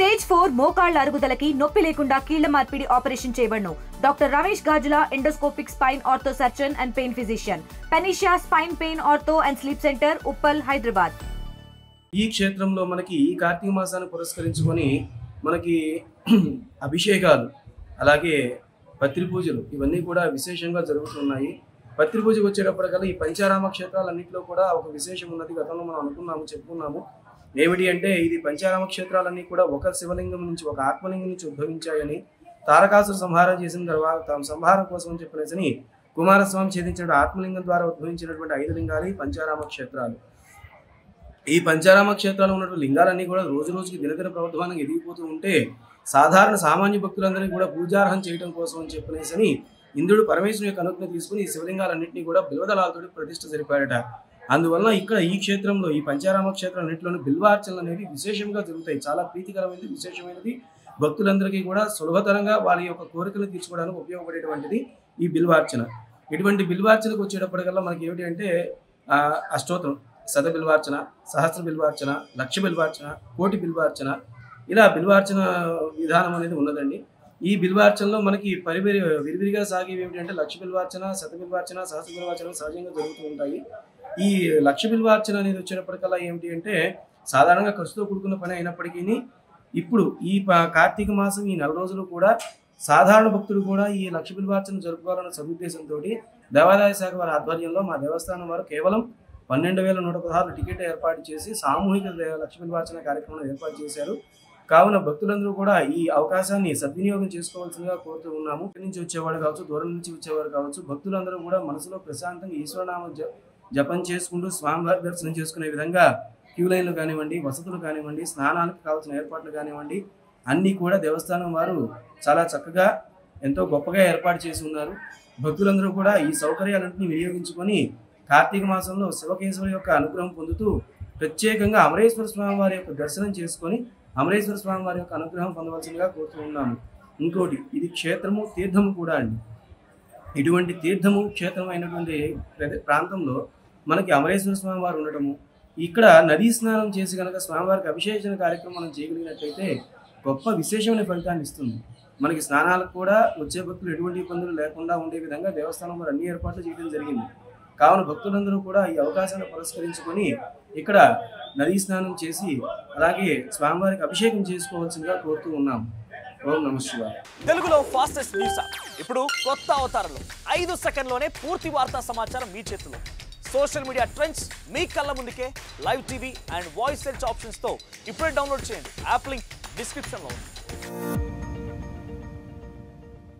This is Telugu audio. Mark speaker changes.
Speaker 1: స్టేజ్ 4 మోకాళ్ల అరుగుదలకి నొప్పి లేకుండా కీళ్ల మార్పిడి ఆపరేషన్ చేయబడును. Doctor Ramesh Gajula, endoscopic spine ortho surgeon and pain physician, Panacea spine pain ortho and sleep centre, Uppal, Hyderabad.
Speaker 2: ఈ క్షేత్రంలో మనకి ఈ కార్తీక మాసాన్ని పురస్కరించుకొని మనకి అభిషేకాలు, అలాగే పత్రి పూజలు ఇవన్నీ కూడా విశేషంగా జరుగుతున్నాయి. పత్రి పూజకు వచ్చేటప్పటికల్లా ఈ పంచారామ క్షేత్రాలన్నింటిలో కూడా ఒక విశేషం ఉన్నది. గతంలో మనం చెప్పుకున్నాము. ఏమిటి అంటే ఇది పంచారామ క్షేత్రాలన్నీ కూడా ఒక శివలింగం నుంచి, ఒక ఆత్మలింగం నుంచి ఉద్భవించాయని, తారకాసుర సంహారం చేసిన తర్వాత తాము సంహారం కోసం చెప్పనేసి కుమారస్వామి ఛేదించిన ఆత్మలింగం ద్వారా ఉద్భవించినటువంటి 5 లింగాలు ఈ పంచారామ క్షేత్రాలు. ఈ పంచారామ క్షేత్రాలు ఉన్నటువంటి లింగాలన్నీ కూడా రోజు రోజుకి దినదిన ప్రవర్ధమానంగా ఎదిగిపోతూ ఉంటే సాధారణ సామాన్య భక్తులందరినీ కూడా పూజార్హం చేయడం కోసం అని చెప్పనేసి ఇంద్రుడు పరమేశ్వరుని యొక్క అనుజ్ఞ తీసుకుని ఈ శివలింగాలన్నింటినీ కూడా బిల్వదళాలతో ప్రతిష్ఠ జరిపాడట. అందువల్ల ఇక్కడ ఈ క్షేత్రంలో, ఈ పంచారామ క్షేత్రాలన్నింటిలోనూ బిల్వార్చనలు అనేవి విశేషంగా జరుగుతాయి. చాలా ప్రీతికరమైనది, విశేషమైనది, భక్తులందరికీ కూడా సులభతరంగా వాళ్ళ యొక్క కోరికలు తీర్చుకోవడానికి ఉపయోగపడేటువంటిది ఈ బిల్వార్చన. ఇటువంటి బిల్వార్చనకు వచ్చేటప్పటికల్లా మనకి ఏమిటి అంటే అష్టోత్తరం, శత బిల్వార్చన, సహస్ర బిల్వార్చన, లక్ష బిల్వార్చన, కోటి బిల్వార్చన, ఇలా బిల్వార్చన విధానం అనేది ఉన్నదండి. ఈ బిల్వార్చనలో మనకి విరివిరిగా సాగేవి ఏమిటంటే లక్ష బిల్వార్చన, శత బిల్వార్చన, సహస్ర బిల్వార్చన సహజంగా జరుగుతూ ఉంటాయి. ఈ లక్ష బిల్వార్చన అనేది వచ్చేటప్పటికల్లా ఏమిటి అంటే సాధారణంగా ఖర్చుతో కూడుకున్న పని అయినప్పటికీ ఇప్పుడు ఈ కార్తీక మాసం ఈ 4 రోజులు కూడా సాధారణ భక్తులు కూడా ఈ లక్ష బిల్వార్చన జరుపుకోవాలన్న సదుద్దేశంతో దేవాదాయ శాఖ వారి ఆధ్వర్యంలో మా దేవస్థానం వారు కేవలం 12,116 టికెట్ ఏర్పాటు చేసి సామూహిక లక్ష బిల్వార్చన కార్యక్రమం ఏర్పాటు చేశారు. కావున భక్తులందరూ కూడా ఈ అవకాశాన్ని సద్వినియోగం చేసుకోవాల్సిందిగా కోరుతూ ఉన్నాము. ఇక్కడి నుంచి వచ్చేవాడు కావచ్చు, దూరం నుంచి వచ్చేవారు కావచ్చు, భక్తులందరూ కూడా మనసులో ప్రశాంతంగా ఈశ్వరనామ జపం చేసుకుంటూ స్వామివారి దర్శనం చేసుకునే విధంగా క్యూ లైన్లు కానివ్వండి, వసతులు కానివ్వండి, స్నానాలకు కావాల్సిన ఏర్పాట్లు కానివ్వండి, అన్నీ కూడా దేవస్థానం వారు చాలా చక్కగా ఎంతో గొప్పగా ఏర్పాటు చేసి ఉన్నారు. భక్తులందరూ కూడా ఈ సౌకర్యాలన్నింటినీ వినియోగించుకొని కార్తీక మాసంలో శివకేశవుల యొక్క అనుగ్రహం పొందుతూ ప్రత్యేకంగా అమరేశ్వర స్వామి వారి యొక్క దర్శనం చేసుకొని అమరేశ్వర స్వామి వారి యొక్క అనుగ్రహం పొందవలసిందిగా కోరుతూ ఉన్నాము. ఇంకోటి, ఇది క్షేత్రము, తీర్థము కూడా అండి. ఇటువంటి తీర్థము, క్షేత్రం అయినటువంటి ప్రాంతంలో మనకి అమరేశ్వర స్వామి వారు ఉండటము, ఇక్కడ నదీ స్నానం చేసి కనుక స్వామివారికి అభిషేచన కార్యక్రమం మనం చేయగలిగినట్లయితే గొప్ప విశేషమైన ఫలితాన్ని ఇస్తుంది. మనకి స్నానాలకు కూడా వచ్చే భక్తులు ఎటువంటి ఇబ్బందులు లేకుండా ఉండే విధంగా దేవస్థానం వారు అన్ని ఏర్పాట్లు చేయడం జరిగింది. కావున భక్తులందరూ కూడా ఈ అవకాశాన్ని పురస్కరించుకొని ఇక్కడ నదీ స్నానం చేసి అలాగే స్వామివారికి అభిషేకం చేసుకోవాల్సిందిగా కోరుతూ ఉన్నాం. ఓం నమః శివాయ.
Speaker 3: తెలుగులో ఫాస్టెస్ట్ న్యూస్ ఇప్పుడు కొత్త అవతారంలో 5 సెకండ్లోనే పూర్తి వార్తా సమాచారం మీ చేతిలో. సోషల్ మీడియా ట్రెండ్స్ మీ కళ్ళ ముందుకే live TV and voice search options తో ఇప్పుడే డౌన్లోడ్ చేయండి. యాప్ లింక్ డిస్క్రిప్షన్లో ఉంది.